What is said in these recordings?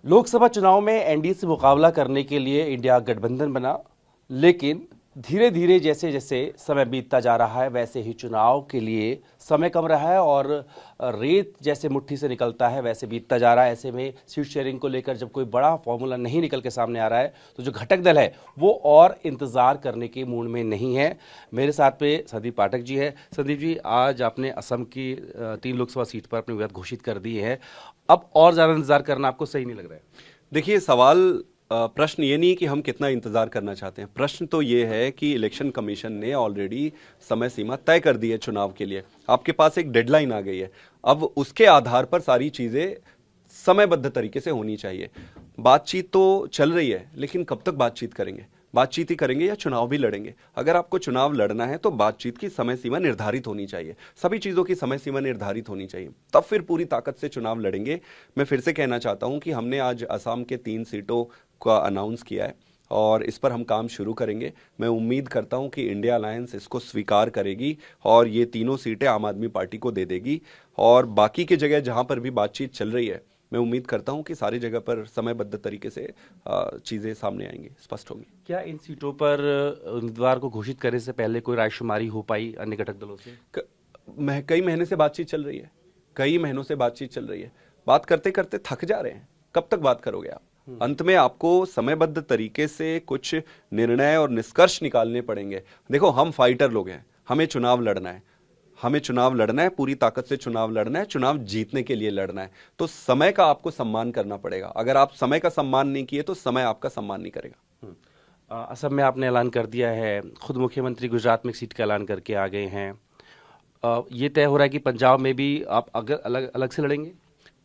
लोकसभा चुनाव में एनडीए से मुकाबला करने के लिए इंडिया गठबंधन बना, लेकिन धीरे धीरे जैसे जैसे समय बीतता जा रहा है वैसे ही चुनाव के लिए समय कम रहा है और रेत जैसे मुट्ठी से निकलता है वैसे बीतता जा रहा है। ऐसे में सीट शेयरिंग को लेकर जब कोई बड़ा फॉर्मूला नहीं निकल के सामने आ रहा है तो जो घटक दल है वो और इंतजार करने के मूड में नहीं है। मेरे साथ पे संदीप पाठक जी है। संदीप जी, आज आपने असम की 3 लोकसभा सीट पर अपनी विजय घोषित कर दी है, अब और ज़्यादा इंतजार करना आपको सही नहीं लग रहा है? देखिए, सवाल प्रश्न ये नहीं कि हम कितना इंतजार करना चाहते हैं। प्रश्न तो ये है कि इलेक्शन कमीशन ने ऑलरेडी समय सीमा तय कर दी है चुनाव के लिए। आपके पास एक डेडलाइन आ गई है, अब उसके आधार पर सारी चीजें समयबद्ध तरीके से होनी चाहिए। बातचीत तो चल रही है, लेकिन कब तक बातचीत करेंगे? बातचीत ही करेंगे या चुनाव भी लड़ेंगे? अगर आपको चुनाव लड़ना है तो बातचीत की समय सीमा निर्धारित होनी चाहिए, सभी चीजों की समय सीमा निर्धारित होनी चाहिए, तब फिर पूरी ताकत से चुनाव लड़ेंगे। मैं फिर से कहना चाहता हूं कि हमने आज असम के 3 सीटों का अनाउंस किया है और इस पर हम काम शुरू करेंगे। मैं उम्मीद करता हूं कि इंडिया अलायंस इसको स्वीकार करेगी और ये तीनों सीटें आम आदमी पार्टी को दे देगी। और बाकी की जगह जहां पर भी बातचीत चल रही है, मैं उम्मीद करता हूं कि सारी जगह पर समयबद्ध तरीके से चीजें सामने आएंगी, स्पष्ट होंगी। क्या इन सीटों पर उम्मीदवार को घोषित करने से पहले कोई रायशुमारी हो पाई अन्य घटक दलों से? कई महीने से बातचीत चल रही है, कई महीनों से बातचीत चल रही है। बात करते करते थक जा रहे हैं, कब तक बात करोगे आप? अंत में आपको समयबद्ध तरीके से कुछ निर्णय और निष्कर्ष निकालने पड़ेंगे। देखो, हम फाइटर लोग हैं, हमें चुनाव लड़ना है, हमें चुनाव लड़ना है, पूरी ताकत से चुनाव लड़ना है, चुनाव जीतने के लिए लड़ना है। तो समय का आपको सम्मान करना पड़ेगा। अगर आप समय का सम्मान नहीं किए तो समय आपका सम्मान नहीं करेगा। असम में आपने ऐलान कर दिया है, खुद मुख्यमंत्री गुजरात में एक सीट का ऐलान करके आ गए हैं। ये तय हो रहा है कि पंजाब में भी आप अगर अलग अलग से लड़ेंगे?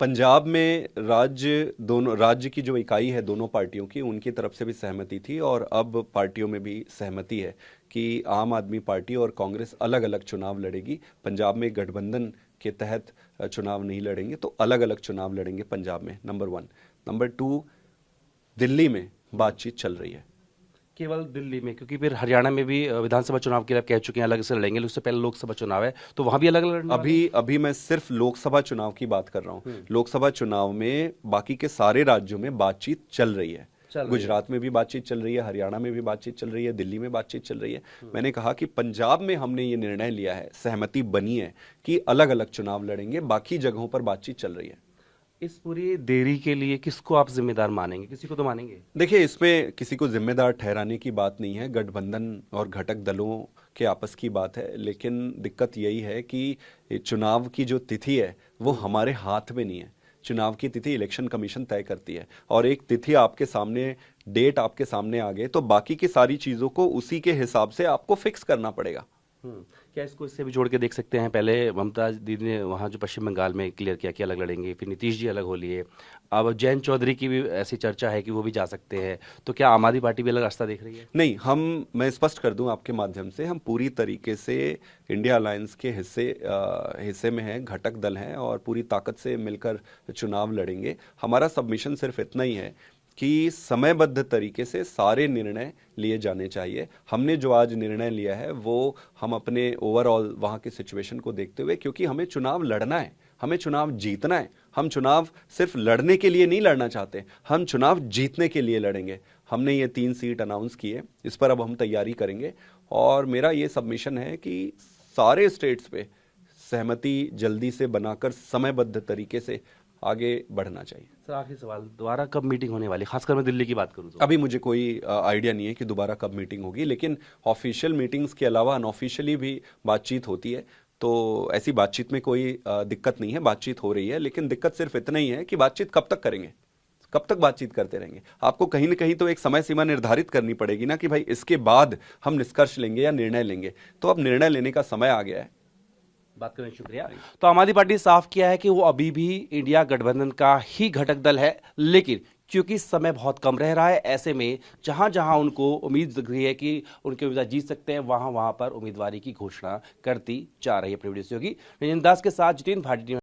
पंजाब में राज्य की जो इकाई है दोनों पार्टियों की, उनकी तरफ से भी सहमति थी और अब पार्टियों में भी सहमति है कि आम आदमी पार्टी और कांग्रेस अलग अलग चुनाव लड़ेगी। पंजाब में गठबंधन के तहत चुनाव नहीं लड़ेंगे, तो अलग अलग चुनाव लड़ेंगे पंजाब में, नंबर 1। नंबर 2, दिल्ली में बातचीत चल रही है। केवल दिल्ली में? क्योंकि फिर हरियाणा में भी विधानसभा चुनाव के लिए आप कह चुके हैं अलग से लड़ेंगे, उससे पहले लोकसभा चुनाव है, तो वहां भी अलग अलग लड़ने वाले हैं? अभी मैं सिर्फ लोकसभा चुनाव की बात कर रहा हूं। लोकसभा चुनाव में बाकी के सारे राज्यों में बातचीत चल रही है। गुजरात में भी बातचीत चल रही है, हरियाणा में भी बातचीत चल रही है, दिल्ली में बातचीत चल रही है। मैंने कहा कि पंजाब में हमने ये निर्णय लिया है, सहमति बनी है कि अलग अलग चुनाव लड़ेंगे, बाकी जगहों पर बातचीत चल रही है। इस पूरी देरी के लिए किसको आप जिम्मेदार मानेंगे? किसी को तो मानेंगे। देखिए, इसमें किसी को जिम्मेदार ठहराने की बात नहीं है, गठबंधन और घटक दलों के आपस की बात है। लेकिन दिक्कत यही है कि चुनाव की जो तिथि है वो हमारे हाथ में नहीं है। चुनाव की तिथि इलेक्शन कमीशन तय करती है और एक तिथि आपके सामने, डेट आपके सामने आ गए तो बाकी की सारी चीजों को उसी के हिसाब से आपको फिक्स करना पड़ेगा। क्या इसको इससे भी जोड़ के देख सकते हैं? पहले ममता दीदी ने वहाँ जो पश्चिम बंगाल में क्लियर किया कि अलग लड़ेंगे, फिर नीतीश जी अलग हो लिए, अब जयंत चौधरी की भी ऐसी चर्चा है कि वो भी जा सकते हैं, तो क्या आम आदमी पार्टी भी अलग रास्ता देख रही है? नहीं, मैं स्पष्ट कर दूं आपके माध्यम से, हम पूरी तरीके से इंडिया अलायंस के हिस्से में हैं, घटक दल हैं और पूरी ताकत से मिलकर चुनाव लड़ेंगे। हमारा सबमिशन सिर्फ इतना ही है कि समयबद्ध तरीके से सारे निर्णय लिए जाने चाहिए। हमने जो आज निर्णय लिया है वो हम अपने ओवरऑल वहाँ की सिचुएशन को देखते हुए, क्योंकि हमें चुनाव लड़ना है, हमें चुनाव जीतना है। हम चुनाव सिर्फ लड़ने के लिए नहीं लड़ना चाहते, हम चुनाव जीतने के लिए लड़ेंगे। हमने ये 3 सीट अनाउंस की है, इस पर अब हम तैयारी करेंगे और मेरा ये सबमिशन है कि सारे स्टेट्स पे सहमति जल्दी से बनाकर समयबद्ध तरीके से आगे बढ़ना चाहिए। सर, आखिरी सवाल, दोबारा कब मीटिंग होने वाली, खासकर मैं दिल्ली की बात करूँ तो? अभी मुझे कोई आइडिया नहीं है कि दोबारा कब मीटिंग होगी, लेकिन ऑफिशियल मीटिंग्स के अलावा अनऑफिशियली भी बातचीत होती है, तो ऐसी बातचीत में कोई दिक्कत नहीं है। बातचीत हो रही है, लेकिन दिक्कत सिर्फ इतना ही है कि बातचीत कब तक करेंगे, कब तक बातचीत करते रहेंगे। आपको कहीं ना कहीं तो एक समय सीमा निर्धारित करनी पड़ेगी ना कि भाई इसके बाद हम निष्कर्ष लेंगे या निर्णय लेंगे। तो अब निर्णय लेने का समय आ गया है। बात करने शुक्रिया। तो आम आदमी पार्टी ने साफ किया है कि वो अभी भी इंडिया गठबंधन का ही घटक दल है, लेकिन क्योंकि समय बहुत कम रह रहा है, ऐसे में जहां जहां उनको उम्मीद दिख रही है कि उनके उम्मीदवार जीत सकते हैं, वहां वहां पर उम्मीदवारी की घोषणा करती जा रही है। अपनी वीडियो से होगी रंजन दास के साथ जितेंद्र भाटी।